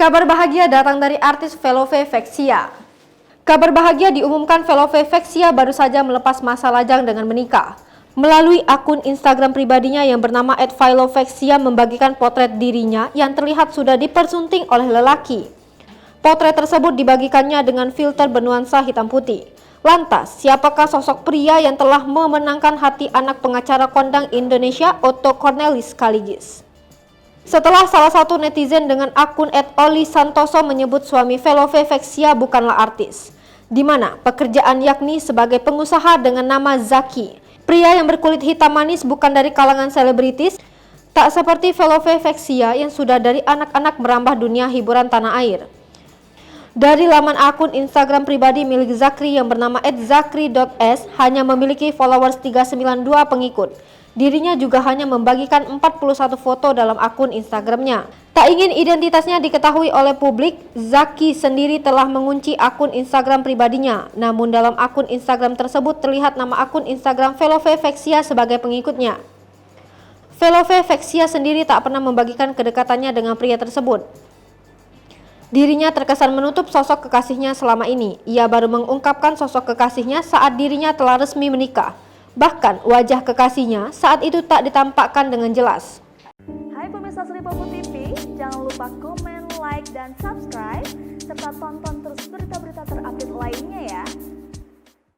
Kabar bahagia datang dari artis Velove Vexia. Kabar bahagia diumumkan Velove Vexia baru saja melepas masa lajang dengan menikah. Melalui akun Instagram pribadinya yang bernama @velovexia membagikan potret dirinya yang terlihat sudah dipersunting oleh lelaki. Potret tersebut dibagikannya dengan filter bernuansa hitam putih. Lantas, siapakah sosok pria yang telah memenangkan hati anak pengacara kondang Indonesia Otto Cornelis Kaligis? Setelah salah satu netizen dengan akun @oli_santoso menyebut suami Velove Vexia bukanlah artis, di mana pekerjaan yakni sebagai pengusaha dengan nama Zaki. Pria yang berkulit hitam manis bukan dari kalangan selebritis, tak seperti Velove Vexia yang sudah dari anak-anak merambah dunia hiburan tanah air. Dari laman akun Instagram pribadi milik Zakri yang bernama @zakri.s hanya memiliki followers 392 pengikut. Dirinya juga hanya membagikan 41 foto dalam akun Instagramnya. Tak ingin identitasnya diketahui oleh publik, Zaki sendiri telah mengunci akun Instagram pribadinya. Namun dalam akun Instagram tersebut terlihat nama akun Instagram Velove Vexia sebagai pengikutnya. Velove Vexia sendiri tak pernah membagikan kedekatannya dengan pria tersebut. Dirinya terkesan menutup sosok kekasihnya selama ini. Ia baru mengungkapkan sosok kekasihnya saat dirinya telah resmi menikah. Bahkan wajah kekasihnya saat itu tak ditampakkan dengan jelas. Hai pemirsa Sri Popo TV, jangan lupa komen, like, dan subscribe, serta tonton terus berita-berita terupdate lainnya ya.